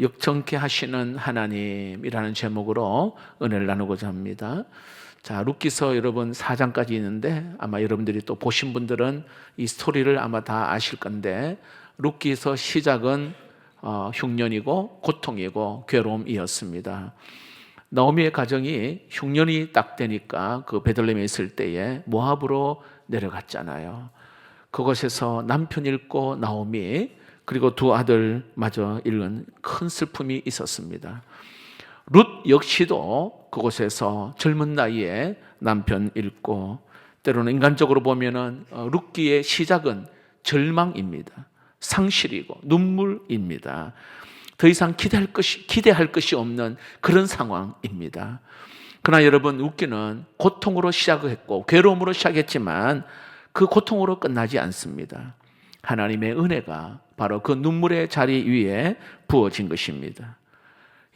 역정케 하시는 하나님이라는 제목으로 은혜를 나누고자 합니다. 자, 룻기서 여러분 4장까지 있는데 아마 여러분들이 또 보신 분들은 이 스토리를 아마 다 아실 건데, 룻기서 시작은 흉년이고 고통이고 괴로움이었습니다. 나오미의 가정이 흉년이 딱 되니까 그 베들레헴에 있을 때에 모압으로 내려갔잖아요. 그곳에서 남편 잃고 나오미, 그리고 두 아들마저 잃은 큰 슬픔이 있었습니다. 룻 역시도 그곳에서 젊은 나이에 남편 잃고, 때로는 인간적으로 보면은 룻기의 시작은 절망입니다. 상실이고 눈물입니다. 더 이상 기대할 것이 없는 그런 상황입니다. 그러나 여러분, 룻기는 고통으로 시작했고 괴로움으로 시작했지만 그 고통으로 끝나지 않습니다. 하나님의 은혜가 바로 그 눈물의 자리 위에 부어진 것입니다.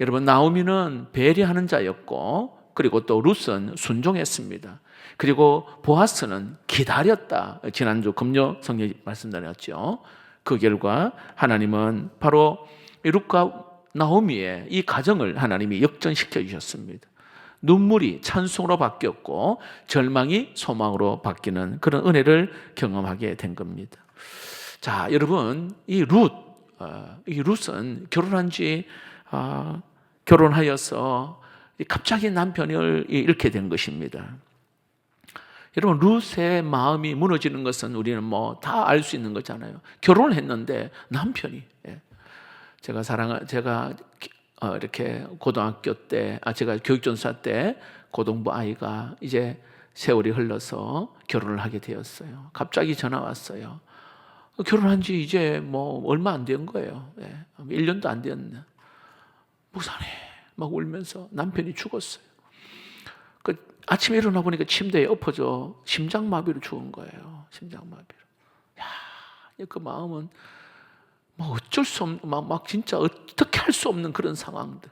여러분, 나오미는 배려하는 자였고, 그리고 또 룻은 순종했습니다. 그리고 보아스는 기다렸다. 지난주 금요 성경 말씀드렸죠. 그 결과 하나님은 바로 룻과 나오미의 이 가정을 하나님이 역전시켜 주셨습니다. 눈물이 찬송으로 바뀌었고 절망이 소망으로 바뀌는 그런 은혜를 경험하게 된 겁니다. 자, 여러분, 이 룻은 결혼하여서 갑자기 남편을 잃게 된 것입니다. 여러분, 룻의 마음이 무너지는 것은 우리는 뭐 다 알 수 있는 거잖아요. 결혼을 했는데 남편이, 제가 이렇게 고등학교 때, 제가 교육전사 때 고등부 아이가 이제 세월이 흘러서 결혼을 하게 되었어요. 갑자기 전화 왔어요. 결혼한 지 이제 뭐 얼마 안 된 거예요. 1년도 안 되었네. 목사님, 막 울면서 남편이 죽었어요. 아침에 일어나 보니까 침대에 엎어져 심장마비로 죽은 거예요. 심장마비로. 그 마음은 뭐 어쩔 수 없는, 막 진짜 어떻게 할 수 없는 그런 상황들.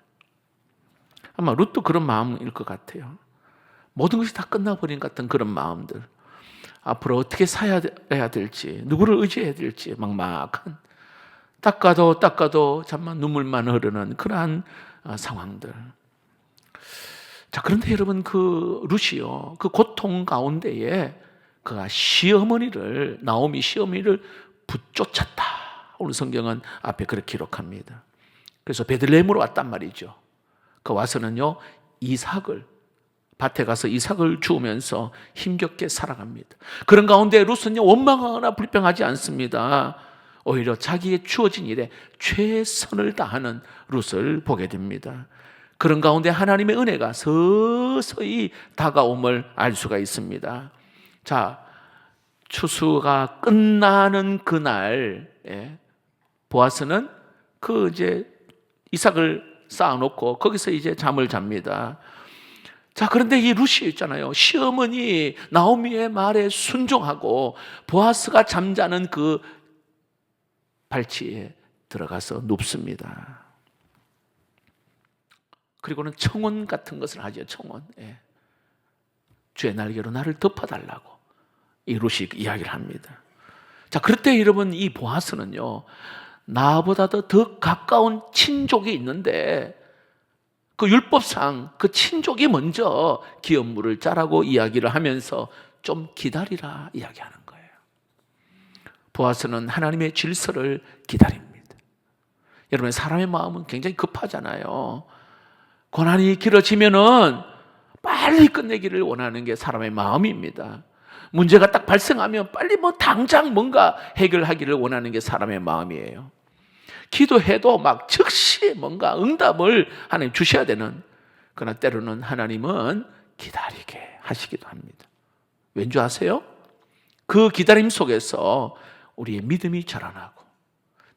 아마 룻도 그런 마음일 것 같아요. 모든 것이 다 끝나버린 것 같은 그런 마음들. 앞으로 어떻게 살아야 될지, 누구를 의지해야 될지 막막한, 닦아도 잠만 눈물만 흐르는 그러한 상황들. 자, 그런데 여러분, 그 룻이요, 그 고통 가운데에 그가 나오미 시어머니를 붙쫓았다. 오늘 성경은 앞에 그렇게 기록합니다. 그래서 베들레헴으로 왔단 말이죠. 그 와서는요, 밭에 가서 이삭을 주우면서 힘겹게 살아갑니다. 그런 가운데 룻은요, 원망하거나 불평하지 않습니다. 오히려 자기의 주어진 일에 최선을 다하는 룻을 보게 됩니다. 그런 가운데 하나님의 은혜가 서서히 다가옴을 알 수가 있습니다. 자, 추수가 끝나는 그날, 보아스는 이제 이삭을 쌓아놓고 거기서 이제 잠을 잡니다. 자, 그런데 이 룻이 있잖아요. 시어머니 나오미의 말에 순종하고 보아스가 잠자는 그 발치에 들어가서 눕습니다. 그리고는 청혼 같은 것을 하죠. 청혼. 주의 날개로 나를 덮어달라고 이 룻이 이야기를 합니다. 자, 그럴 때 여러분, 이 보아스는요, 나보다도 더 가까운 친족이 있는데 그 율법상 그 친족이 먼저 기업물을 짜라고 이야기를 하면서 좀 기다리라 이야기하는 거예요. 보아스는 하나님의 질서를 기다립니다. 여러분, 사람의 마음은 굉장히 급하잖아요. 고난이 길어지면은 빨리 끝내기를 원하는 게 사람의 마음입니다. 문제가 딱 발생하면 빨리 당장 뭔가 해결하기를 원하는 게 사람의 마음이에요. 기도해도 막 즉시 뭔가 응답을 하나님 주셔야 되는, 그러나 때로는 하나님은 기다리게 하시기도 합니다. 왠지 아세요? 그 기다림 속에서 우리의 믿음이 자라나고,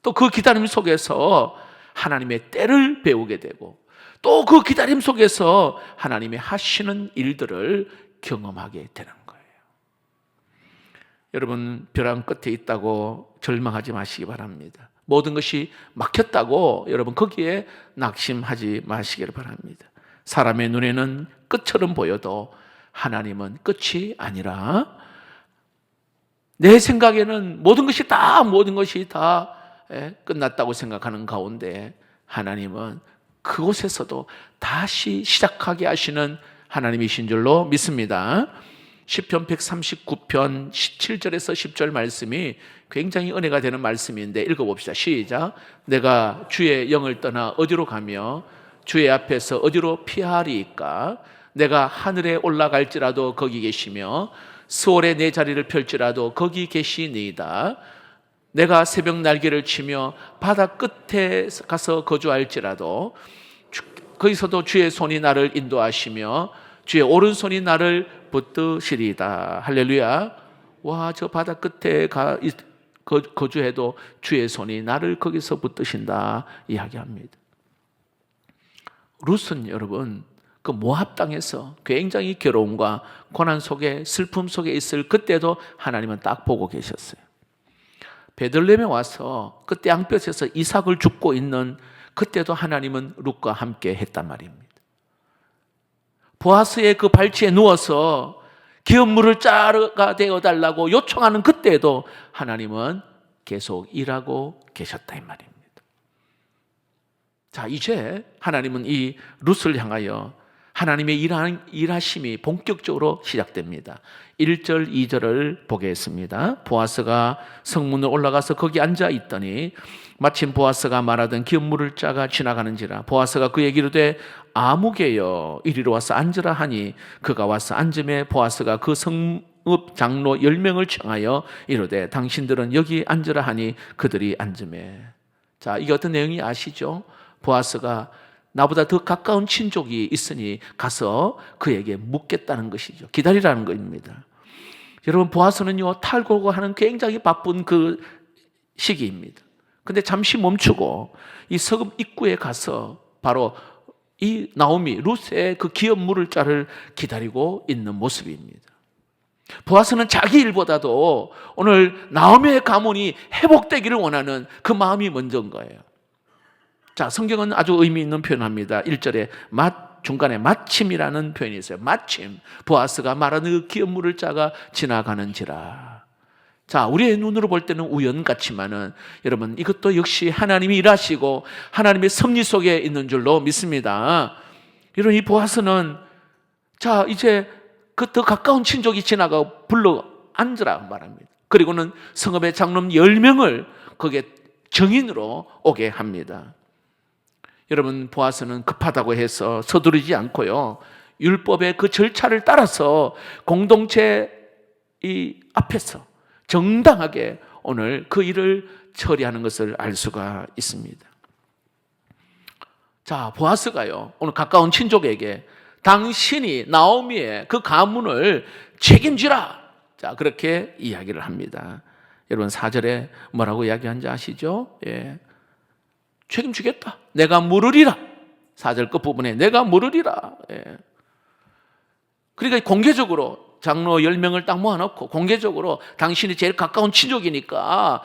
또 그 기다림 속에서 하나님의 때를 배우게 되고, 또 그 기다림 속에서 하나님이 하시는 일들을 경험하게 되는 거예요. 여러분, 벼랑 끝에 있다고 절망하지 마시기 바랍니다. 모든 것이 막혔다고 여러분 거기에 낙심하지 마시기를 바랍니다. 사람의 눈에는 끝처럼 보여도 하나님은 끝이 아니라, 내 생각에는 모든 것이 다 끝났다고 생각하는 가운데 하나님은 그곳에서도 다시 시작하게 하시는 하나님이신 줄로 믿습니다. 시편 139편 17절에서 10절 말씀이 굉장히 은혜가 되는 말씀인데 읽어봅시다. 시작. 내가 주의 영을 떠나 어디로 가며 주의 앞에서 어디로 피하리이까? 내가 하늘에 올라갈지라도 거기 계시며 수월에 내 자리를 펼지라도 거기 계시니이다. 내가 새벽 날개를 치며 바다 끝에 가서 거주할지라도 거기서도 주의 손이 나를 인도하시며 주의 오른손이 나를 붙드시리이다. 할렐루야. 와, 저 바다 끝에 거주해도 주의 손이 나를 거기서 붙드신다 이야기합니다. 룻은 여러분 그 모압 땅에서 굉장히 괴로움과 고난 속에 슬픔 속에 있을 그때도 하나님은 딱 보고 계셨어요. 베들레헴에 와서 그 땅볕에서 이삭을 줍고 있는 그때도 하나님은 룻과 함께 했단 말입니다. 보아스의 그 발치에 누워서 기업 물을 짜가 되어달라고 요청하는 그때도 하나님은 계속 일하고 계셨다 이 말입니다. 자, 이제 하나님은 이 룻을 향하여 하나님의 일하심이 본격적으로 시작됩니다. 1절, 2절을 보겠습니다. 보아스가 성문을 올라가서 거기 앉아 있더니 마침 보아스가 말하던 기업 물을 짜가 지나가는지라 보아스가 그에게 이르되 아무개여 이리로 와서 앉으라 하니 그가 와서 앉음에 보아스가 그 성읍 장로 10명을 청하여 이르되 당신들은 여기 앉으라 하니 그들이 앉음에. 자, 이게 어떤 내용이 아시죠? 보아스가 나보다 더 가까운 친족이 있으니 가서 그에게 묻겠다는 것이죠. 기다리라는 것입니다. 여러분, 보아스는요 탈곡하는 굉장히 바쁜 그 시기입니다. 근데 잠시 멈추고 이 성읍 입구에 가서 바로 이 나오미 룻의 그 기업 물을 자를 기다리고 있는 모습입니다. 보아스는 자기 일보다도 오늘 나오미의 가문이 회복되기를 원하는 그 마음이 먼저인 거예요. 자, 성경은 아주 의미 있는 표현합니다. 1절에 중간에 마침이라는 표현이 있어요. 마침 보아스가 말하는 그 기업 물을 짜가 지나가는지라. 자, 우리의 눈으로 볼 때는 우연 같지만은 여러분 이것도 역시 하나님이 일하시고 하나님의 섭리 속에 있는 줄로 믿습니다. 여러분, 이 보아스는 자 이제 그 더 가까운 친족이 지나가 불러 앉으라 말합니다. 그리고는 성읍의 장로 10명을 거기에 정인으로 오게 합니다. 여러분, 보아스는 급하다고 해서 서두르지 않고요 율법의 그 절차를 따라서 공동체 이 앞에서 정당하게 오늘 그 일을 처리하는 것을 알 수가 있습니다. 자, 보아스가요 오늘 가까운 친족에게 당신이 나오미의 그 가문을 책임지라, 자 그렇게 이야기를 합니다. 여러분 4절에 뭐라고 이야기한지 아시죠? 예. 책임지겠다. 내가 물으리라. 4절 끝부분에 내가 물으리라. 예. 그러니까 공개적으로 장로 10명을 딱 모아놓고 공개적으로 당신이 제일 가까운 친족이니까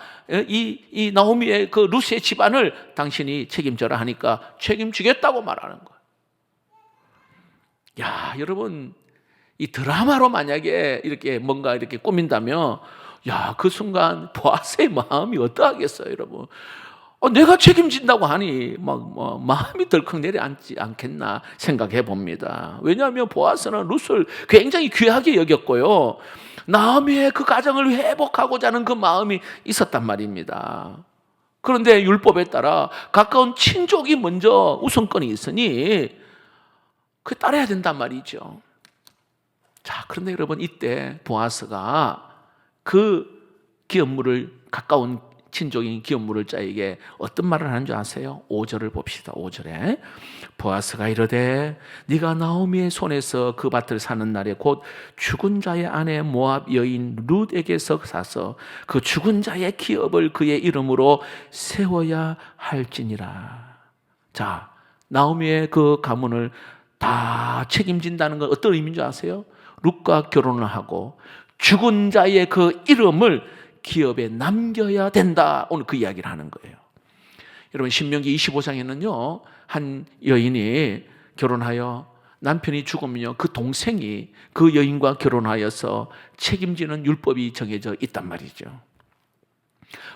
이 나오미의 그 룻의 집안을 당신이 책임져라 하니까 책임지겠다고 말하는 거예요. 야, 여러분 이 드라마로 만약에 이렇게 뭔가 이렇게 꾸민다면 야, 그 순간 보아스의 마음이 어떠하겠어요, 여러분? 내가 책임진다고 하니 마음이 덜컥 내려앉지 않겠나 생각해 봅니다. 왜냐하면 보아스는 룻을 굉장히 귀하게 여겼고요 나오미의 그 가정을 회복하고자 하는 그 마음이 있었단 말입니다. 그런데 율법에 따라 가까운 친족이 먼저 우선권이 있으니 그 따라야 된단 말이죠. 자, 그런데 여러분 이때 보아스가 그 기업물을 가까운 친족인 기업물을 자에게 어떤 말을 하는 줄 아세요? 5절을 봅시다. 5절에 보아스가 이르되 네가 나오미의 손에서 그 밭을 사는 날에 곧 죽은 자의 아내 모압 여인 룻에게서 사서 그 죽은 자의 기업을 그의 이름으로 세워야 할지니라. 자, 나오미의 그 가문을 다 책임진다는 건 어떤 의미인 줄 아세요? 룻과 결혼을 하고 죽은 자의 그 이름을 기업에 남겨야 된다. 오늘 그 이야기를 하는 거예요. 여러분 신명기 25장에는요 한 여인이 결혼하여 남편이 죽으면요 그 동생이 그 여인과 결혼하여서 책임지는 율법이 정해져 있단 말이죠.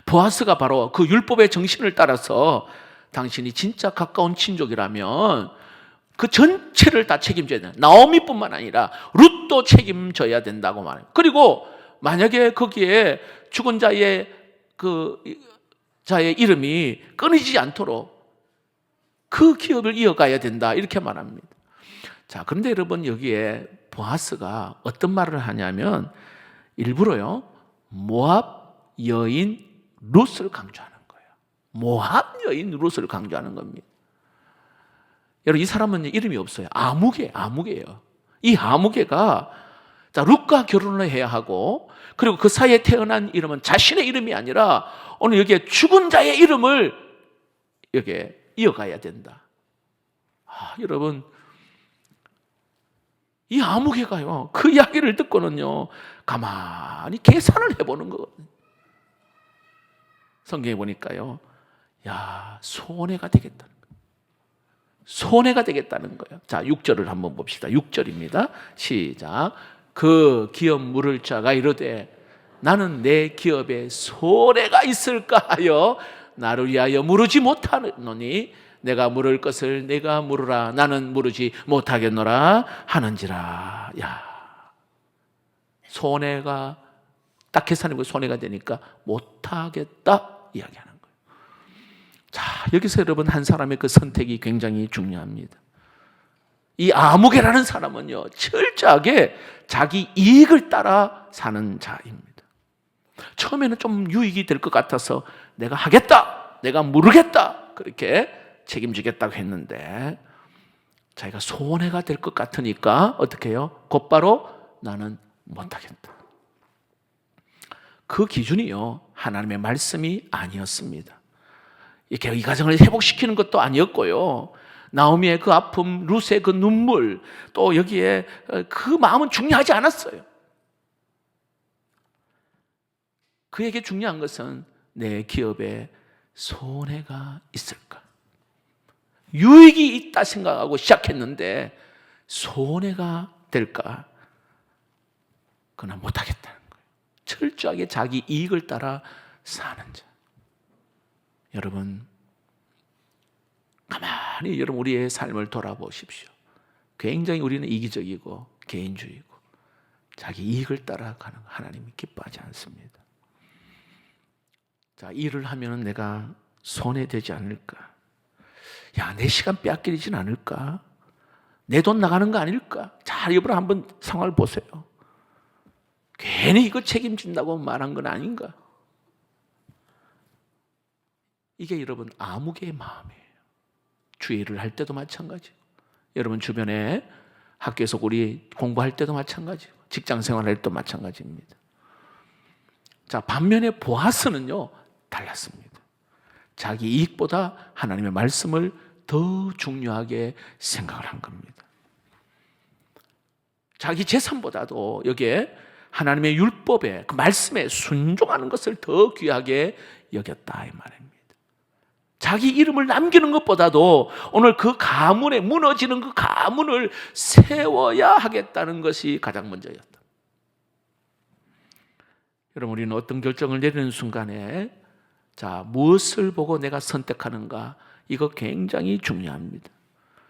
보아스가 바로 그 율법의 정신을 따라서 당신이 진짜 가까운 친족이라면 그 전체를 다 책임져야 된다. 나오미뿐만 아니라 룻도 책임져야 된다고 말해요. 그리고 만약에 거기에 죽은 자의 자의 이름이 끊이지 않도록 그 기업을 이어가야 된다, 이렇게 말합니다. 자, 그런데 여러분, 여기에 보아스가 어떤 말을 하냐면 일부러요, 모압 여인 룻을 강조하는 거예요. 모압 여인 룻을 강조하는 겁니다. 여러분, 이 사람은 이름이 없어요. 아무개예요. 이 아무개가 룻과 결혼을 해야 하고, 그리고 그 사이에 태어난 이름은 자신의 이름이 아니라 오늘 여기에 죽은 자의 이름을 여기에 이어가야 된다. 여러분, 이 아무개가요, 그 이야기를 듣고는요, 가만히 계산을 해보는 거거든요. 성경에 보니까요, 손해가 되겠다는 거예요. 손해가 되겠다는 거예요. 자, 6절을 한번 봅시다. 6절입니다. 시작. 그 기업 물을 자가 이르되 나는 내 기업에 손해가 있을까 하여 나를 위하여 물으지 못하노니 내가 물을 것을 내가 물으라. 나는 물으지 못하겠노라 하는지라. 손해가 딱 계산해보고 손해가 되니까 못하겠다 이야기하는 거예요. 자, 여기서 여러분, 한 사람의 그 선택이 굉장히 중요합니다. 이 아무개라는 사람은요, 철저하게 자기 이익을 따라 사는 자입니다. 처음에는 좀 유익이 될 것 같아서 내가 하겠다, 내가 물으겠다, 그렇게 책임지겠다고 했는데 자기가 손해가 될 것 같으니까 어떻게 해요? 곧바로 나는 못하겠다. 그 기준이요, 하나님의 말씀이 아니었습니다. 이렇게 이 가정을 회복시키는 것도 아니었고요, 나오미의 그 아픔, 룻의 그 눈물, 또 여기에 그 마음은 중요하지 않았어요. 그에게 중요한 것은 내 기업에 손해가 있을까? 유익이 있다 생각하고 시작했는데 손해가 될까? 그러나 못하겠다는 거예요. 철저하게 자기 이익을 따라 사는 자. 여러분, 가만히 여러분 우리의 삶을 돌아보십시오. 굉장히 우리는 이기적이고 개인주의고 자기 이익을 따라가는 거 하나님이 기뻐하지 않습니다. 자, 일을 하면 내가 손해되지 않을까? 내 시간 빼앗기진 않을까? 내 돈 나가는 거 아닐까? 자, 여러분 한번 상황을 보세요. 괜히 이거 책임진다고 말한 건 아닌가? 이게 여러분 아무개의 마음이에요. 주일을 할 때도 마찬가지고, 여러분 주변에 학교에서 우리 공부할 때도 마찬가지고, 직장 생활할 때도 마찬가지입니다. 자, 반면에 보아스는요, 달랐습니다. 자기 이익보다 하나님의 말씀을 더 중요하게 생각을 한 겁니다. 자기 재산보다도 여기에 하나님의 율법에, 그 말씀에 순종하는 것을 더 귀하게 여겼다, 이 말입니다. 자기 이름을 남기는 것보다도 오늘 그 가문에, 무너지는 그 가문을 세워야 하겠다는 것이 가장 먼저였다. 여러분, 우리는 어떤 결정을 내리는 순간에 자, 무엇을 보고 내가 선택하는가, 이거 굉장히 중요합니다.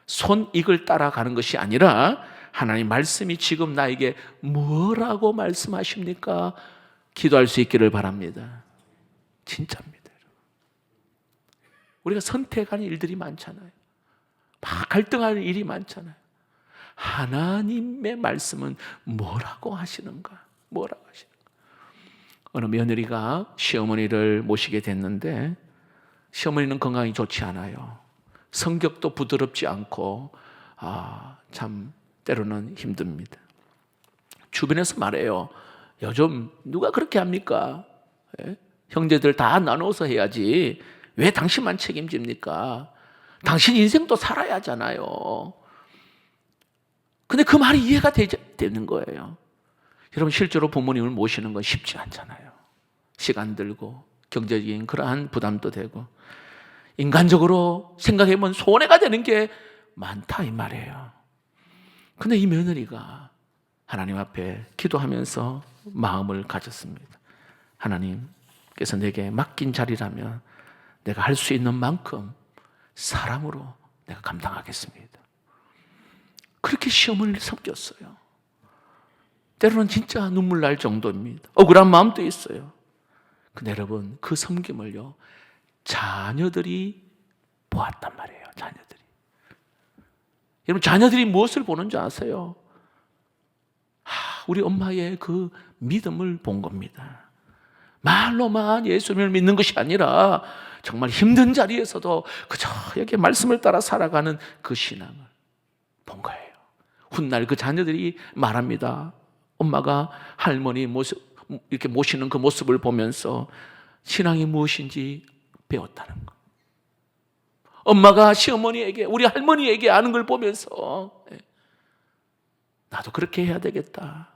손익을 따라가는 것이 아니라 하나님 말씀이 지금 나에게 뭐라고 말씀하십니까? 기도할 수 있기를 바랍니다. 진짜입니다. 우리가 선택하는 일들이 많잖아요. 막 갈등하는 일이 많잖아요. 하나님의 말씀은 뭐라고 하시는가? 뭐라고 하시는가? 어느 며느리가 시어머니를 모시게 됐는데 시어머니는 건강이 좋지 않아요. 성격도 부드럽지 않고 참 때로는 힘듭니다. 주변에서 말해요. 요즘 누가 그렇게 합니까? 형제들 다 나눠서 해야지 왜 당신만 책임집니까? 당신 인생도 살아야 하잖아요. 근데 그 말이 이해가 되는 거예요. 여러분, 실제로 부모님을 모시는 건 쉽지 않잖아요. 시간 들고 경제적인 그러한 부담도 되고 인간적으로 생각해보면 손해가 되는 게 많다, 이 말이에요. 근데 이 며느리가 하나님 앞에 기도하면서 마음을 가졌습니다. 하나님께서 내게 맡긴 자리라면 내가 할 수 있는 만큼 사랑으로 내가 감당하겠습니다. 그렇게 시험을 섬겼어요. 때로는 진짜 눈물 날 정도입니다. 억울한 마음도 있어요. 근데 여러분, 그 섬김을요, 자녀들이 보았단 말이에요. 자녀들이. 여러분, 자녀들이 무엇을 보는 줄 아세요? 우리 엄마의 그 믿음을 본 겁니다. 말로만 예수님을 믿는 것이 아니라 정말 힘든 자리에서도 그저 여기 말씀을 따라 살아가는 그 신앙을 본 거예요. 훗날 그 자녀들이 말합니다. 엄마가 할머니 이렇게 모시는 그 모습을 보면서 신앙이 무엇인지 배웠다는 거. 엄마가 시어머니에게, 우리 할머니에게 아는 걸 보면서 나도 그렇게 해야 되겠다,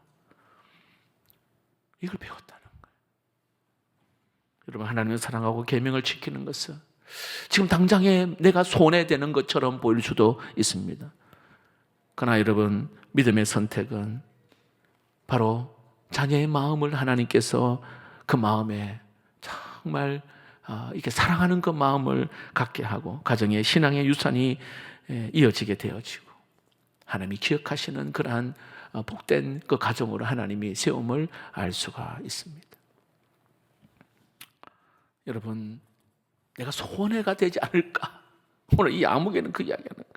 이걸 배웠다는 거예요. 여러분, 하나님을 사랑하고 계명을 지키는 것은 지금 당장에 내가 손해되는 것처럼 보일 수도 있습니다. 그러나 여러분, 믿음의 선택은 바로 자녀의 마음을 하나님께서 그 마음에 정말 이렇게 사랑하는 그 마음을 갖게 하고 가정의 신앙의 유산이 이어지게 되어지고 하나님이 기억하시는 그러한 복된 그 가정으로 하나님이 세움을 알 수가 있습니다. 여러분, 내가 손해가 되지 않을까? 오늘 이 아무개는 그 이야기하는 거예요.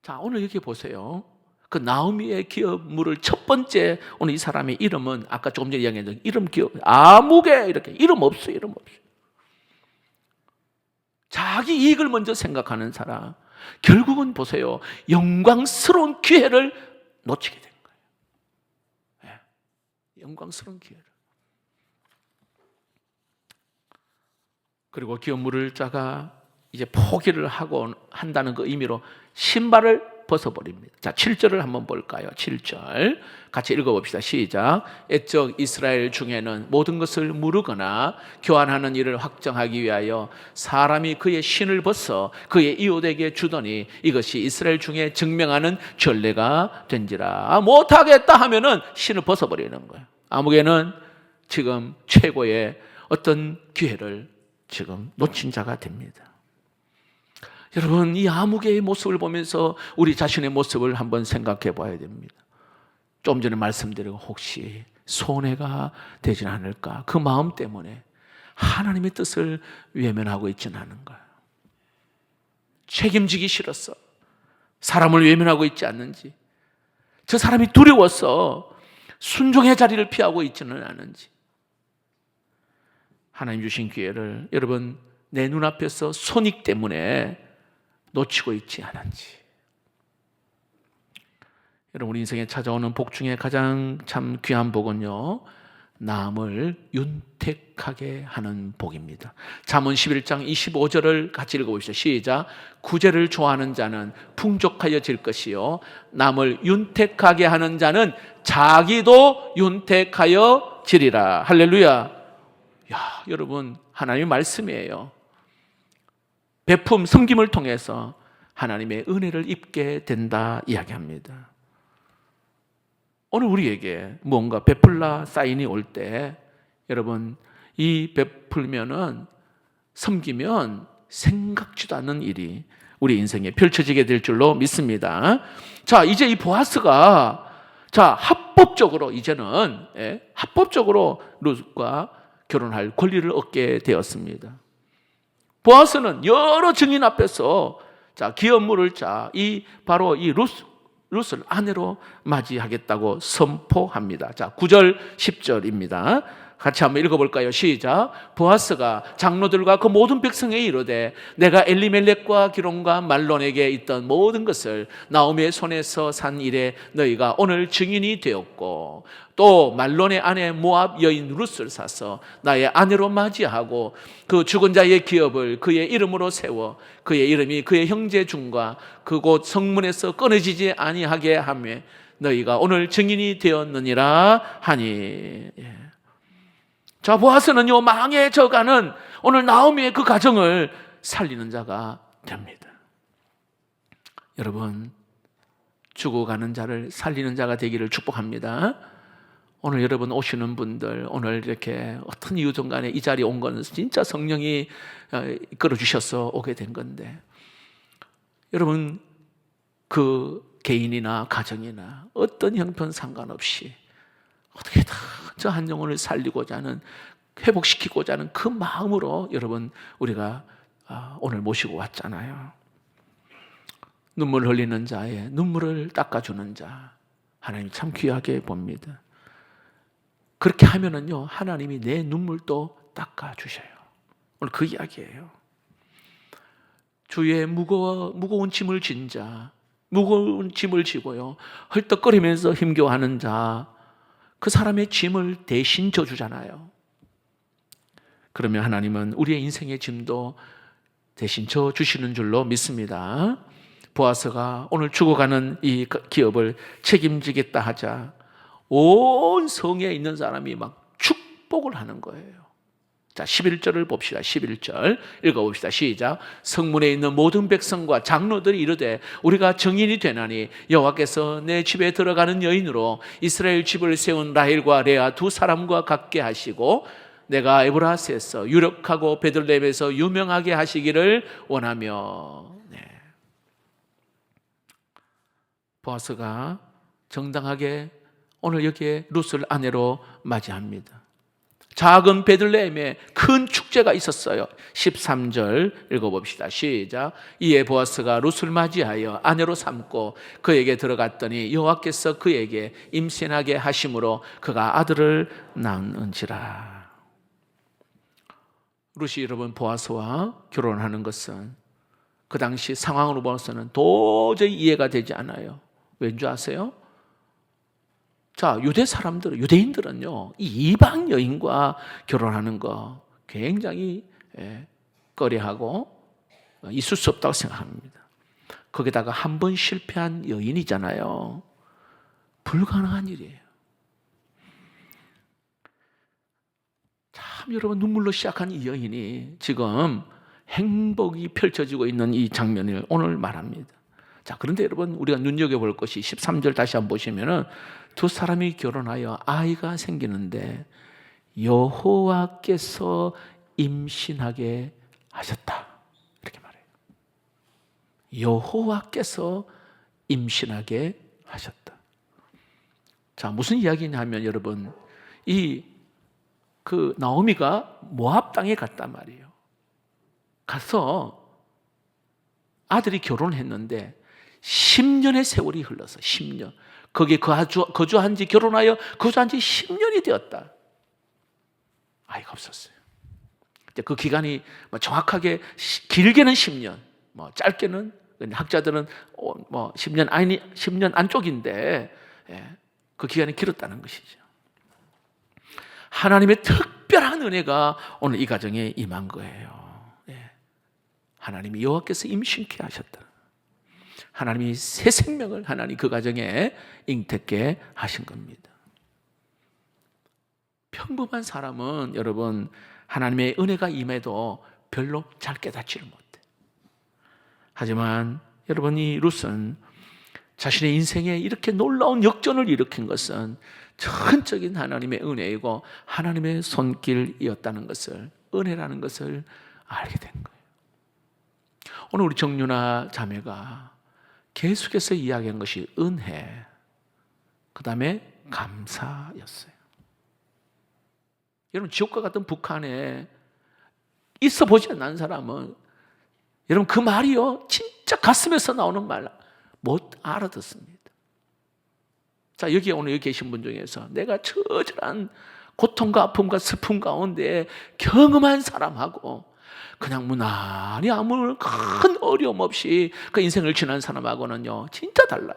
자, 오늘 여기 보세요. 그 나오미의 기업물을 첫 번째, 오늘 이 사람의 이름은 아까 조금 전에 이야기했던 이름 기업, 아무개, 이렇게 이름 없어요. 이름 없어요. 자기 이익을 먼저 생각하는 사람, 결국은 보세요, 영광스러운 기회를 놓치게 된 거예요. 영광스러운 기회를. 그리고 기업물을 자가 이제 포기를 하고 한다는 그 의미로 신발을 벗어버립니다. 자, 7절을 한번 볼까요? 7절 같이 읽어봅시다. 시작. 애적 이스라엘 중에는 모든 것을 무르거나 교환하는 일을 확정하기 위하여 사람이 그의 신을 벗어 그의 이웃에게 주더니 이것이 이스라엘 중에 증명하는 전례가 된지라. 못하겠다 하면은 신을 벗어버리는 거예요. 아무개는 지금 최고의 어떤 기회를 지금 놓친 자가 됩니다. 여러분, 이 아무개의 모습을 보면서 우리 자신의 모습을 한번 생각해 봐야 됩니다. 좀 전에 말씀드리고 혹시 손해가 되지 않을까, 그 마음 때문에 하나님의 뜻을 외면하고 있지는 않은가. 책임지기 싫었어. 사람을 외면하고 있지 않는지, 저 사람이 두려워서 순종의 자리를 피하고 있지는 않은지, 하나님 주신 기회를 여러분 내 눈앞에서 손익 때문에 놓치고 있지 않은지. 여러분, 우리 인생에 찾아오는 복 중에 가장 참 귀한 복은요, 남을 윤택하게 하는 복입니다. 잠언 11장 25절을 같이 읽어봅시다. 시작. 구제를 좋아하는 자는 풍족하여질 것이요 남을 윤택하게 하는 자는 자기도 윤택하여지리라. 할렐루야. 야, 여러분, 하나님의 말씀이에요. 베품, 섬김을 통해서 하나님의 은혜를 입게 된다 이야기합니다. 오늘 우리에게 뭔가 베풀라 사인이 올 때 여러분, 이 베풀면은, 섬기면 생각지도 않는 일이 우리 인생에 펼쳐지게 될 줄로 믿습니다. 자, 이제 이 보아스가 합법적으로 이제는 합법적으로 룻과 결혼할 권리를 얻게 되었습니다. 보아스는 여러 증인 앞에서 기업물을 바로 이 룻을 아내로 맞이하겠다고 선포합니다. 9절 10절입니다. 같이 한번 읽어볼까요? 시작. 보아스가 장로들과 그 모든 백성에 이르되 내가 엘리멜렉과 기론과 말론에게 있던 모든 것을 나오미의 손에서 산 일에 너희가 오늘 증인이 되었고 또 말론의 아내 모압 여인 룻을 사서 나의 아내로 맞이하고 그 죽은 자의 기업을 그의 이름으로 세워 그의 이름이 그의 형제 중과 그곳 성문에서 끊어지지 아니하게 하며 너희가 오늘 증인이 되었느니라 하니. 자, 보아스는요, 망해져가는 오늘 나오미의 그 가정을 살리는 자가 됩니다. 여러분, 죽어가는 자를 살리는 자가 되기를 축복합니다. 오늘 여러분 오시는 분들, 오늘 이렇게 어떤 이유든 간에 이 자리에 온 건 진짜 성령이 이끌어 주셔서 오게 된 건데, 여러분 그 개인이나 가정이나 어떤 형편 상관없이 어떻게든 저 한 영혼을 살리고자 하는, 회복시키고자 하는 그 마음으로 여러분 우리가 오늘 모시고 왔잖아요. 눈물 흘리는 자의 눈물을 닦아주는 자, 하나님 참 귀하게 봅니다. 그렇게 하면은요, 하나님이 내 눈물도 닦아주셔요. 오늘 그 이야기예요. 주의 무거운 짐을 진 자, 무거운 짐을 지고요, 헐떡거리면서 힘겨워하는 자, 그 사람의 짐을 대신 져주잖아요. 그러면 하나님은 우리의 인생의 짐도 대신 져주시는 줄로 믿습니다. 보아스가 오늘 죽어가는 이 기업을 책임지겠다 하자 온 성에 있는 사람이 막 축복을 하는 거예요. 자, 11절을 봅시다. 11절 읽어봅시다. 시작. 성문에 있는 모든 백성과 장로들이 이르되 우리가 증인이 되나니 여호와께서 내 집에 들어가는 여인으로 이스라엘 집을 세운 라헬과 레아 두 사람과 같게 하시고 내가 에브라스에서 유력하고 베들레헴에서 유명하게 하시기를 원하며. 보아스가 정당하게 오늘 여기에 룻을 아내로 맞이합니다. 작은 베들레헴에 큰 축제가 있었어요. 13절 읽어봅시다. 시작. 이에 보아스가 룻을 맞이하여 아내로 삼고 그에게 들어갔더니 여호와께서 그에게 임신하게 하심으로 그가 아들을 낳은지라. 룻이 여러분 보아스와 결혼하는 것은 그 당시 상황으로 봐서는 도저히 이해가 되지 않아요. 왠지 아세요? 자, 유대인들은요, 이 이방 여인과 결혼하는 거 굉장히 꺼려하고 있을 수 없다고 생각합니다. 거기다가 한 번 실패한 여인이잖아요. 불가능한 일이에요. 참 여러분, 눈물로 시작한 이 여인이 지금 행복이 펼쳐지고 있는 이 장면을 오늘 말합니다. 자, 그런데 여러분 우리가 눈여겨볼 것이 13절 다시 한번 보시면은 두 사람이 결혼하여 아이가 생기는데 여호와께서 임신하게 하셨다, 이렇게 말해요. 여호와께서 임신하게 하셨다. 자, 무슨 이야기냐면 여러분, 그 나오미가 모압 땅에 갔단 말이에요. 가서 아들이 결혼했는데 10년의 세월이 흘러서 10년. 거기에 거주한 지, 결혼하여 거주한 지 10년이 되었다. 아이가 없었어요. 그 기간이 정확하게 길게는 10년, 짧게는 학자들은 10년 안쪽인데 그 기간이 길었다는 것이죠. 하나님의 특별한 은혜가 오늘 이 가정에 임한 거예요. 하나님이 여호와께서 임신케 하셨다. 하나님이 새 생명을 하나님 그 가정에 잉태케 하신 겁니다. 평범한 사람은 여러분 하나님의 은혜가 임해도 별로 잘 깨닫지를 못해. 하지만 여러분, 이 룻은 자신의 인생에 이렇게 놀라운 역전을 일으킨 것은 전적인 하나님의 은혜이고 하나님의 손길이었다는 것을, 은혜라는 것을 알게 된 거예요. 오늘 우리 정유나 자매가 계속해서 이야기한 것이 은혜, 그 다음에 감사였어요. 여러분, 지옥과 같은 북한에 있어 보지 않는 사람은 여러분 그 말이요 진짜 가슴에서 나오는 말 못 알아듣습니다. 자, 여기 오늘 여기 계신 분 중에서 내가 처절한 고통과 아픔과 슬픔 가운데 경험한 사람하고 그냥 무난히 아무 큰 어려움 없이 그 인생을 지난 사람하고는요 진짜 달라요.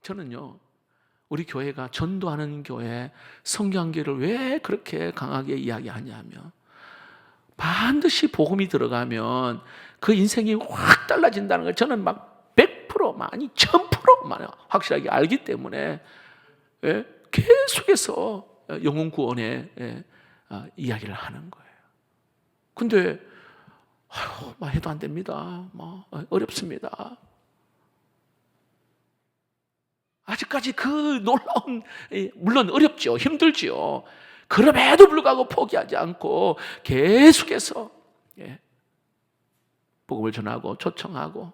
저는요 우리 교회가 전도하는 교회, 성경교회를 왜 그렇게 강하게 이야기하냐면 반드시 복음이 들어가면 그 인생이 확 달라진다는 걸 저는 막 100% 많이 1000% 확실하게 알기 때문에 계속해서 영혼 구원에 이야기를 하는 거예요. 근데 해도 안 됩니다. 어렵습니다. 아직 아직까지 그 놀라운, 물론 어렵죠, 힘들죠. 그럼에도 불구하고 포기하지 않고 계속해서 복음을 전하고 초청하고,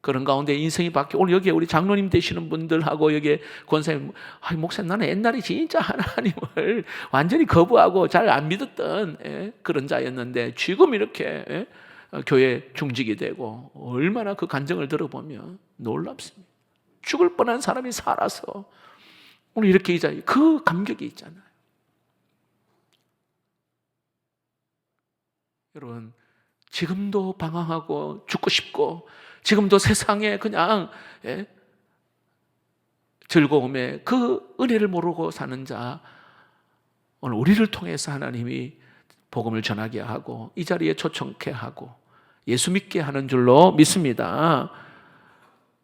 그런 가운데 인생이 바뀌어. 오늘 여기에 우리 장로님 되시는 분들하고 여기에 권사님, 목사님 나는 옛날에 진짜 하나님을 완전히 거부하고 잘 안 믿었던 그런 자였는데 지금 이렇게 교회 중직이 되고, 얼마나 그 간증을 들어보면 놀랍습니다. 죽을 뻔한 사람이 살아서 오늘 이렇게 이 자리에, 그 감격이 있잖아요. 여러분, 지금도 방황하고 죽고 싶고, 지금도 세상에 그냥 즐거움에 그 은혜를 모르고 사는 자, 오늘 우리를 통해서 하나님이 복음을 전하게 하고 이 자리에 초청케 하고 예수 믿게 하는 줄로 믿습니다.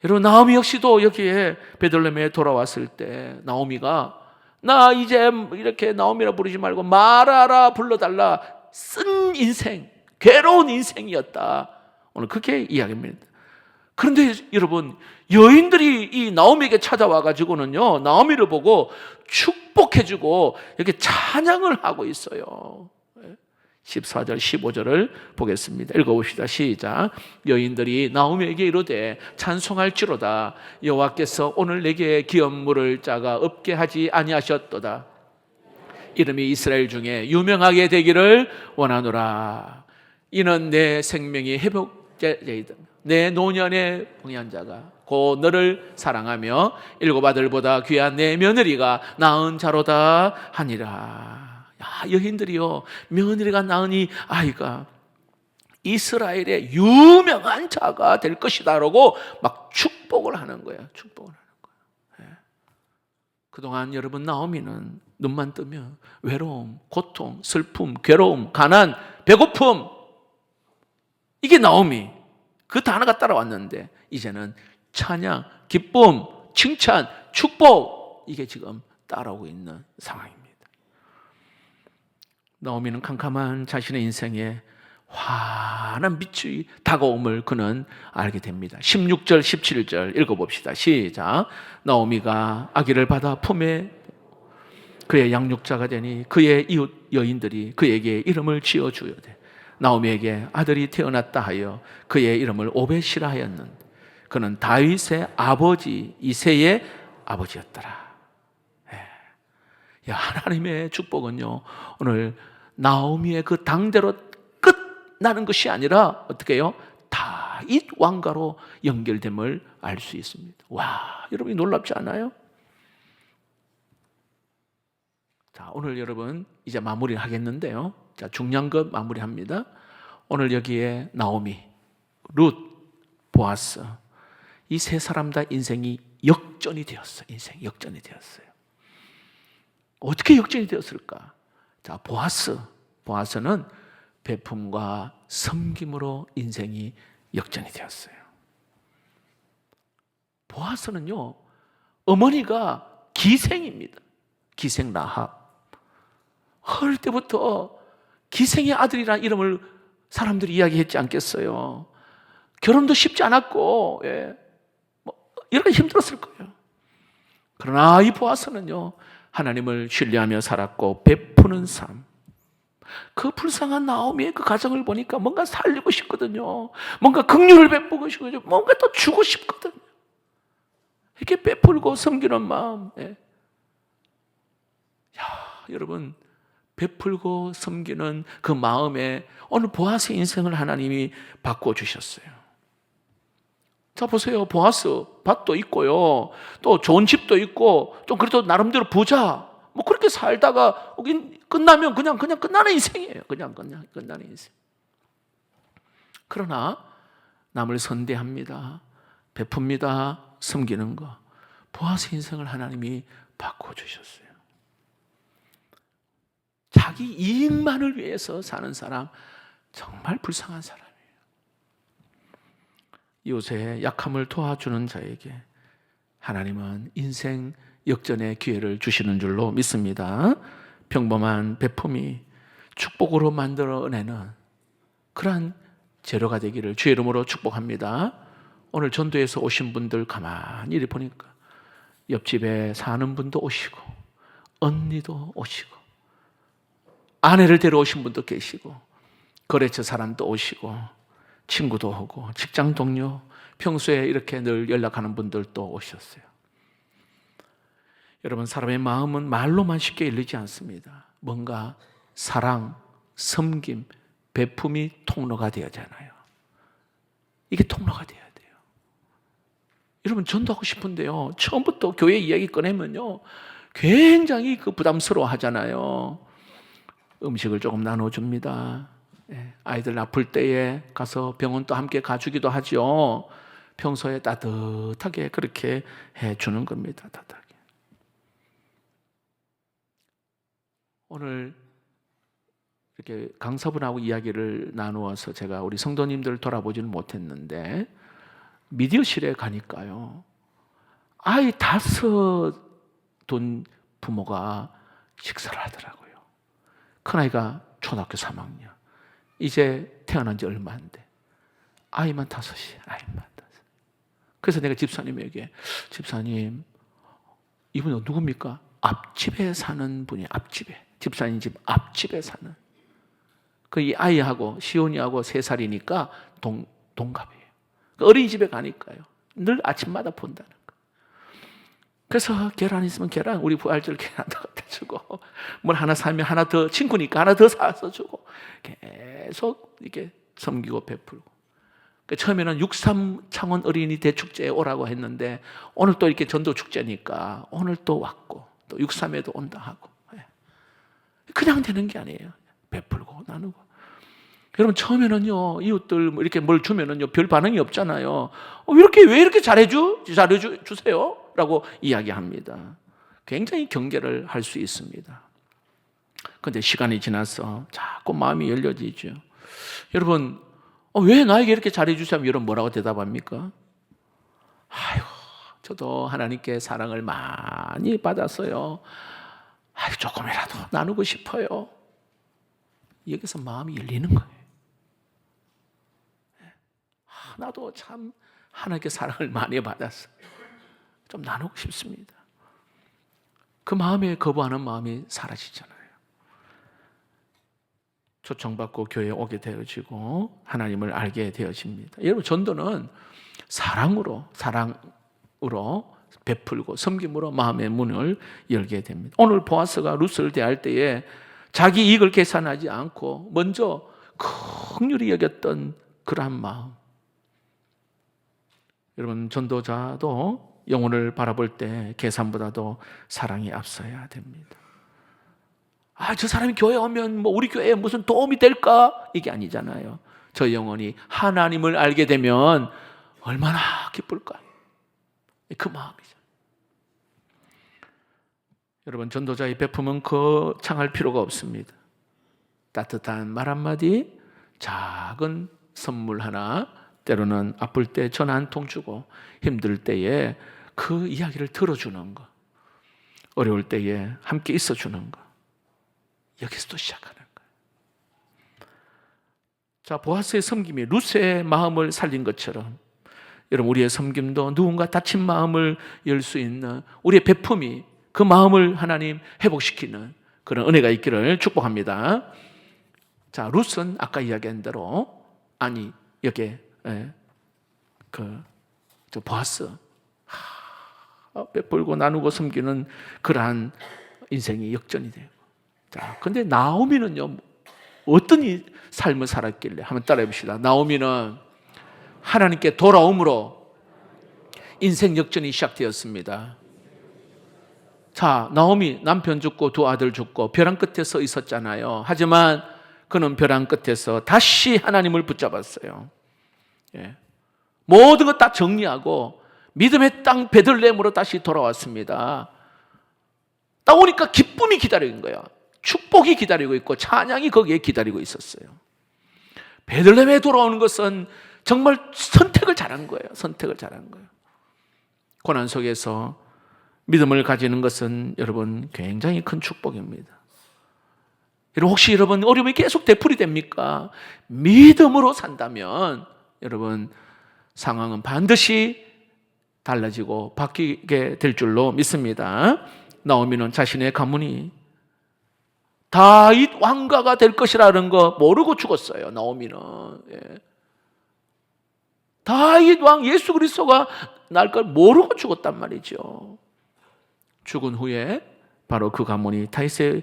여러분, 나오미 역시도 여기에 베들레헴에 돌아왔을 때 나오미가, 나 이제 이렇게 나오미라 부르지 말고 마라라 불러달라, 쓴 인생, 괴로운 인생이었다, 오늘 그렇게 이야기합니다. 그런데 여러분, 여인들이 이 나오미에게 찾아와 가지고는요, 나오미를 보고 축복해주고 이렇게 찬양을 하고 있어요. 14절 15절을 보겠습니다. 읽어봅시다. 시작. 여인들이 나오미에게 이르되 찬송할지로다, 여호와께서 오늘 내게 기업 물을 자가 없게 하지 아니하셨도다. 이름이 이스라엘 중에 유명하게 되기를 원하노라. 이는 내 생명이 회복되이다. 내 노년의 봉한 자가 곧 너를 사랑하며 일곱 아들보다 귀한 내 며느리가 낳은 자로다 하니라. 여인들이요, 며느리가 낳은 이 아이가 이스라엘의 유명한 자가 될 것이다 라고 막 축복을 하는 거예요. 축복을 하는 거예요. 그동안 여러분, 나오미는 눈만 뜨면 외로움, 고통, 슬픔, 괴로움, 가난, 배고픔, 이게 나오미 그 단어가 따라왔는데, 이제는 찬양, 기쁨, 칭찬, 축복, 이게 지금 따라오고 있는 상황입니다. 나오미는 캄캄한 자신의 인생에 환한 빛이 다가옴을 그는 알게 됩니다. 16절 17절 읽어봅시다. 시작. 나오미가 아기를 받아 품에 그의 양육자가 되니 그의 이웃 여인들이 그에게 이름을 지어주어대 나오미에게 아들이 태어났다 하여 그의 이름을 오벳이라 하였는데 그는 다윗의 아버지 이새의 아버지였더라. 하나님의 축복은요, 오늘 나오미의 그 당대로 끝나는 것이 아니라 어떻게 해요? 다윗 왕가로 연결됨을 알 수 있습니다. 와, 여러분이 놀랍지 않아요? 자, 오늘 여러분 이제 마무리를 하겠는데요. 자, 중요한 것 마무리합니다. 오늘 여기에 나오미, 룻, 보아스, 이 세 사람 다 인생이 역전이 되었어요. 인생 역전이 되었어요. 어떻게 역전이 되었을까? 자, 보아스는 베품과 섬김으로 인생이 역전이 되었어요. 보아스는요, 어머니가 기생입니다. 기생 라합. 어릴 때부터 기생의 아들이라는 이름을 사람들이 이야기했지 않겠어요? 결혼도 쉽지 않았고, 여러 가지 힘들었을 거예요. 그러나 이 보아스는요, 하나님을 신뢰하며 살았고 베푸는 삶. 그 불쌍한 나오미의 그 가정을 보니까 뭔가 살리고 싶거든요. 뭔가 긍휼을 베푸고 싶거든요. 뭔가 또 주고 싶거든요. 이렇게 베풀고 섬기는 마음. 여러분, 베풀고 섬기는 그 마음에 오늘 보아스의 인생을 하나님이 바꿔주셨어요. 자, 보세요. 보아스 밭도 있고요, 또 좋은 집도 있고, 좀 그래도 나름대로 부자, 뭐 그렇게 살다가 끝나면 그냥 끝나는 인생이에요. 그냥 끝나는 인생. 그러나 남을 선대합니다, 베풉니다, 섬기는 거. 보아스 인생을 하나님이 바꿔주셨어요. 자기 이익만을 위해서 사는 사람, 정말 불쌍한 사람이에요. 요새 약함을 도와주는 자에게 하나님은 인생 역전의 기회를 주시는 줄로 믿습니다. 평범한 베품이 축복으로 만들어내는 그러한 재료가 되기를 주의 이름으로 축복합니다. 오늘 전도에서 오신 분들 가만히 보니까 옆집에 사는 분도 오시고 언니도 오시고 아내를 데려오신 분도 계시고 거래처 사람도 오시고 친구도 오고 직장 동료 평소에 이렇게 늘 연락하는 분들도 오셨어요. 여러분, 사람의 마음은 말로만 쉽게 열리지 않습니다. 뭔가 사랑, 섬김, 베품이 통로가 되어야잖아요. 이게 통로가 돼야 돼요. 여러분, 전도하고 싶은데요, 처음부터 교회 이야기 꺼내면요 굉장히 부담스러워 하잖아요. 음식을 조금 나눠줍니다. 아이들 아플 때에 가서 병원도 함께 가주기도 하죠. 평소에 따뜻하게 그렇게 해주는 겁니다. 따뜻하게. 오늘 이렇게 강사분하고 이야기를 나누어서 제가 우리 성도님들 돌아보지는 못했는데 미디어실에 가니까요, 아이 5 둔 부모가 식사를 하더라고요. 큰아이가 초등학교 3학년, 이제 태어난 지 얼마 안 돼. 아이만 5이, 아이만 5. 그래서 내가 집사님에게, 집사님, 이분은 누굽니까? 앞집에 사는 분이, 앞집에, 집사님 집 앞집에 사는. 그 이 아이하고 시온이하고 3살이니까 동갑이에요. 어린이집에 가니까요, 늘 아침마다 본다는 거예요. 그래서 계란 있으면 계란, 우리 부활절 계란 더 갖다 주고, 뭘 하나 사면 하나 더, 친구니까 하나 더 사서 주고, 계속 이렇게 섬기고 베풀고. 처음에는 6.3 창원 어린이 대축제에 오라고 했는데 오늘 또 이렇게 전도 축제니까 오늘 또 왔고, 또 6.3에도 온다 하고. 그냥 되는 게 아니에요. 베풀고 나누고. 여러분, 처음에는요, 이웃들 이렇게 뭘 주면은요 별 반응이 없잖아요. 왜 이렇게 잘해주세요? 라고 이야기합니다. 굉장히 경계를 할 수 있습니다. 그런데 시간이 지나서 자꾸 마음이 열려지죠. 여러분, 왜 나에게 이렇게 잘해주세요? 여러분 뭐라고 대답합니까? 아유, 저도 하나님께 사랑을 많이 받았어요. 아유, 조금이라도 나누고 싶어요. 여기서 마음이 열리는 거예요. 나도 참 하나님께 사랑을 많이 받았어요. 좀 나누고 싶습니다. 그 마음에 거부하는 마음이 사라지잖아요. 초청받고 교회에 오게 되어지고 하나님을 알게 되어집니다. 여러분, 전도는 사랑으로 베풀고 섬김으로 마음의 문을 열게 됩니다. 오늘 보아스가 룻을 대할 때에 자기 이익을 계산하지 않고 먼저 긍휼히 여겼던 그러한 마음. 여러분, 전도자도 영혼을 바라볼 때 계산보다도 사랑이 앞서야 됩니다. 저 사람이 교회 오면 우리 교회에 무슨 도움이 될까? 이게 아니잖아요. 저 영혼이 하나님을 알게 되면 얼마나 기쁠까? 그 마음이죠. 여러분, 전도자의 베품은 거창할 필요가 없습니다. 따뜻한 말 한마디, 작은 선물 하나, 때로는 아플 때 전화 한 통 주고, 힘들 때에 그 이야기를 들어주는 거, 어려울 때에 함께 있어주는 거, 여기서 또 시작하는 거예요. 자, 보아스의 섬김이 룻의 마음을 살린 것처럼 여러분, 우리의 섬김도 누군가 다친 마음을 열 수 있는 우리의 베품이 그 마음을 하나님 회복시키는 그런 은혜가 있기를 축복합니다. 자, 룻은 아까 이야기한 대로, 아니 여기에 보아스, 베풀고 나누고 섬기는 그러한 인생이 역전이 돼요. 자, 근데 나오미는요, 어떤 삶을 살았길래? 한번 따라해 봅시다. 나오미는 하나님께 돌아옴으로 인생 역전이 시작되었습니다. 자, 나오미 남편 죽고 2 아들 죽고 벼랑 끝에 서 있었잖아요. 하지만 그는 벼랑 끝에서 다시 하나님을 붙잡았어요. 모든 것 다 정리하고 믿음의 땅 베들레헴으로 다시 돌아왔습니다. 딱 오니까 기쁨이 기다리는 거야. 축복이 기다리고 있고 찬양이 거기에 기다리고 있었어요. 베들레헴에 돌아오는 것은 정말 선택을 잘한 거예요. 선택을 잘한 거예요. 고난 속에서 믿음을 가지는 것은 여러분 굉장히 큰 축복입니다. 여러분, 혹시 여러분 어려움이 계속 되풀이 됩니까? 믿음으로 산다면 여러분 상황은 반드시 달라지고 바뀌게 될 줄로 믿습니다. 나오미는 자신의 가문이 다윗 왕가가 될 것이라는 거 모르고 죽었어요. 나오미는. 예. 다윗 왕 예수 그리스도가 날 걸 모르고 죽었단 말이죠. 죽은 후에 바로 그 가문이 다윗의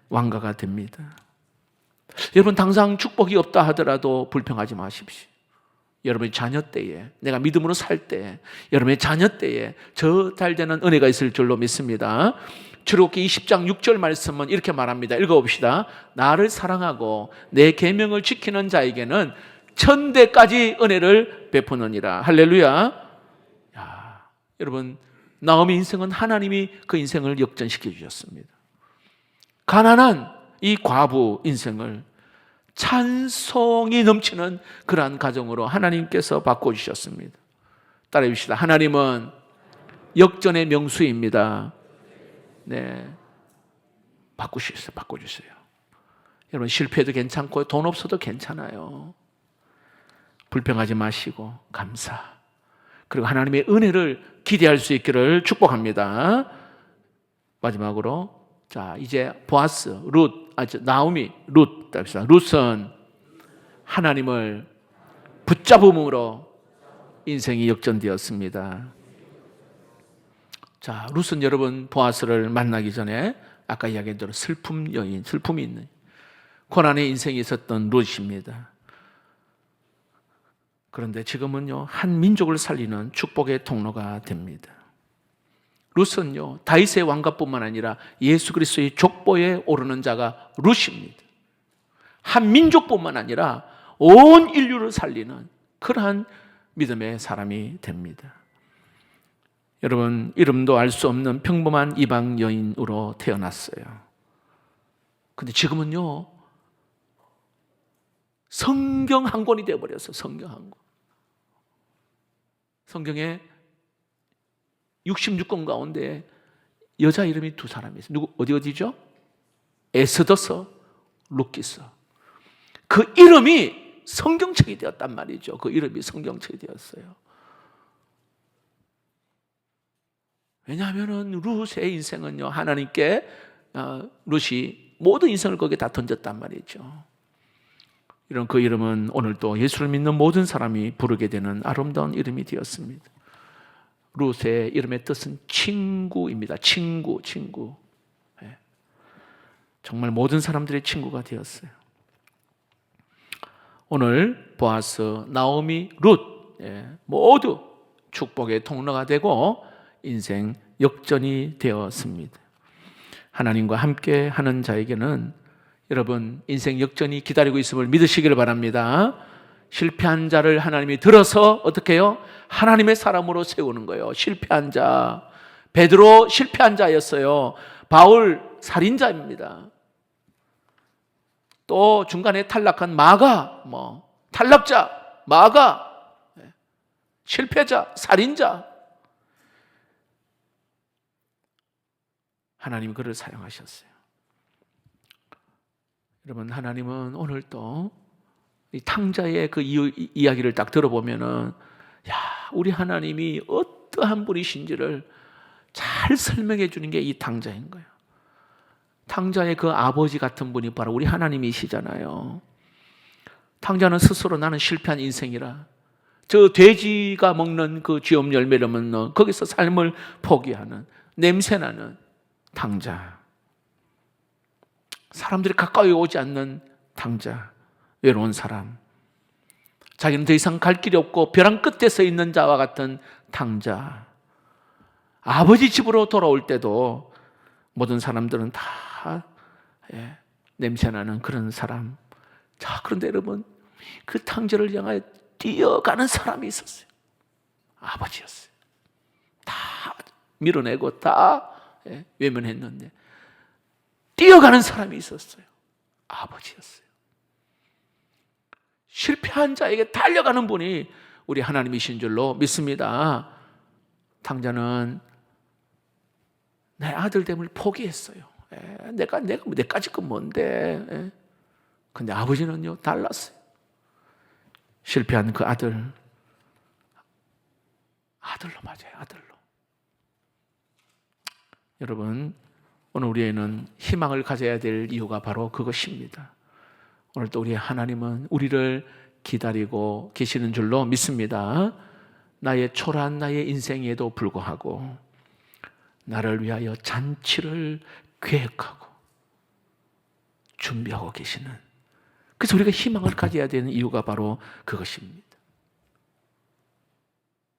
왕가가 됩니다. 여러분, 당장 축복이 없다 하더라도 불평하지 마십시오. 여러분의 자녀 때에, 내가 믿음으로 살 때, 여러분의 자녀 때에 저 달되는 은혜가 있을 줄로 믿습니다. 출애굽기 20장 6절 말씀은 이렇게 말합니다. 읽어봅시다. 나를 사랑하고 내 계명을 지키는 자에게는 천대까지 은혜를 베푸느니라. 할렐루야. 야, 여러분, 나오미 인생은 하나님이 그 인생을 역전시켜 주셨습니다. 가난한 이 과부 인생을 찬송이 넘치는 그러한 가정으로 하나님께서 바꿔주셨습니다. 따라해 봅시다. 하나님은 역전의 명수입니다. 네, 바꿔주세요. 여러분, 실패해도 괜찮고 돈 없어도 괜찮아요. 불평하지 마시고 감사, 그리고 하나님의 은혜를 기대할 수 있기를 축복합니다. 마지막으로, 자, 이제 보아스, 나오미, 룻은 하나님을 붙잡음으로 인생이 역전되었습니다. 자, 룻은 여러분 보아스를 만나기 전에 아까 이야기한 대로 슬픔이 있는 고난의 인생이 있었던 룻입니다. 그런데 지금은요, 한 민족을 살리는 축복의 통로가 됩니다. 룻은요, 다윗의 왕가뿐만 아니라 예수 그리스도의 족보에 오르는 자가 룻입니다. 한 민족뿐만 아니라 온 인류를 살리는 그러한 믿음의 사람이 됩니다. 여러분, 이름도 알 수 없는 평범한 이방 여인으로 태어났어요. 근데 지금은요, 성경 한 권이 되어버렸어요. 성경 한 권. 성경에 66권 가운데 여자 이름이 두 사람이 있어요. 어디죠? 에스더서, 루키서. 그 이름이 성경책이 되었단 말이죠. 그 이름이 성경책이 되었어요. 왜냐하면 룻의 인생은요, 하나님께 룻이 모든 인생을 거기에 다 던졌단 말이죠. 이런 그 이름은 오늘 또 예수를 믿는 모든 사람이 부르게 되는 아름다운 이름이 되었습니다. 룻의 이름의 뜻은 친구입니다. 친구. 예. 정말 모든 사람들의 친구가 되었어요. 오늘 보아스, 나오미, 룻 모두 축복의 통로가 되고 인생 역전이 되었습니다. 하나님과 함께 하는 자에게는 여러분 인생 역전이 기다리고 있음을 믿으시기를 바랍니다. 실패한 자를 하나님이 들어서 어떻게 해요? 하나님의 사람으로 세우는 거예요. 실패한 자, 베드로 실패한 자였어요. 바울 살인자입니다. 또 중간에 탈락한 마가, 탈락자, 마가, 실패자, 살인자. 하나님이 그를 사용하셨어요. 여러분, 하나님은 오늘 또 이 탕자의 그 이야기를 딱 들어보면은, 야, 우리 하나님이 어떠한 분이신지를 잘 설명해 주는 게 이 탕자인 거예요. 탕자의 그 아버지 같은 분이 바로 우리 하나님이시잖아요. 탕자는 스스로 나는 실패한 인생이라, 저 돼지가 먹는 그 쥐엄 열매를 먹는 거기서 삶을 포기하는 냄새나는 탕자, 사람들이 가까이 오지 않는 탕자, 외로운 사람, 자기는 더 이상 갈 길이 없고 벼랑 끝에 서 있는 자와 같은 탕자. 아버지 집으로 돌아올 때도 모든 사람들은 다 냄새나는 그런 사람. 자, 그런데 여러분, 그 탕자를 향하여 뛰어가는 사람이 있었어요. 아버지였어요. 다 밀어내고 다 외면했는데 뛰어가는 사람이 있었어요. 아버지였어요. 실패한 자에게 달려가는 분이 우리 하나님이신 줄로 믿습니다. 탕자는 내 아들 됨을 포기했어요. 내까지 건 뭔데? 근데 아버지는요, 달랐어요. 실패한 그 아들, 아들로 맞아요. 아들로. 여러분, 오늘 우리에는 희망을 가져야 될 이유가 바로 그것입니다. 오늘 또 우리 하나님은 우리를 기다리고 계시는 줄로 믿습니다. 나의 초라한 나의 인생에도 불구하고 나를 위하여 잔치를 계획하고 준비하고 계시는, 그래서 우리가 희망을 가져야 되는 이유가 바로 그것입니다.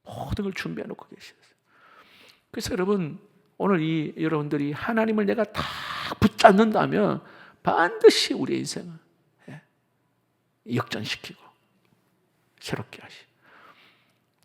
모든 걸 준비해 놓고 계셨어요. 그래서 여러분, 오늘 여러분들이 하나님을 내가 다 붙잡는다면 반드시 우리의 인생을 역전시키고 새롭게 하시고,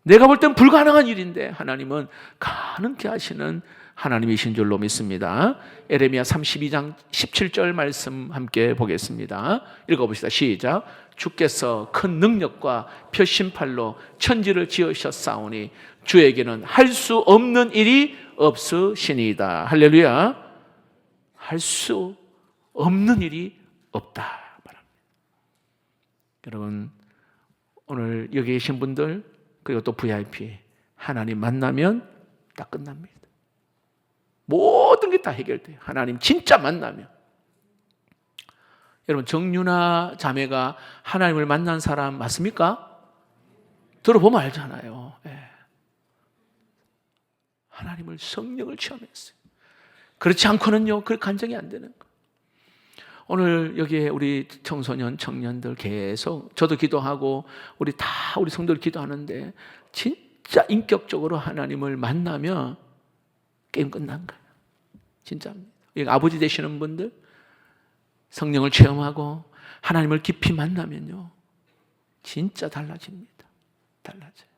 내가 볼 땐 불가능한 일인데 하나님은 가능케 하시는 하나님이신 줄로 믿습니다. 에레미야 32장 17절 말씀 함께 보겠습니다. 읽어봅시다. 시작. 주께서 큰 능력과 표심팔로 천지를 지으셨사오니 주에게는 할 수 없는 일이 없으시니이다. 할렐루야. 할 수 없는 일이 없다 말합니다. 여러분, 오늘 여기 계신 분들, 그리고 또 VIP, 하나님 만나면 다 끝납니다. 모든 게 다 해결돼요. 하나님 진짜 만나면. 여러분, 정유나 자매가 하나님을 만난 사람 맞습니까? 들어보면 알잖아요. 예. 하나님을, 성령을 체험했어요. 그렇지 않고는요, 그 간증이 안 되는 거예요. 오늘 여기에 우리 청소년, 청년들 계속 저도 기도하고 우리 성도들 기도하는데 진짜 인격적으로 하나님을 만나면 게임 끝난 거예요. 진짜입니다. 여기 아버지 되시는 분들 성령을 체험하고 하나님을 깊이 만나면요 진짜 달라집니다. 달라져요.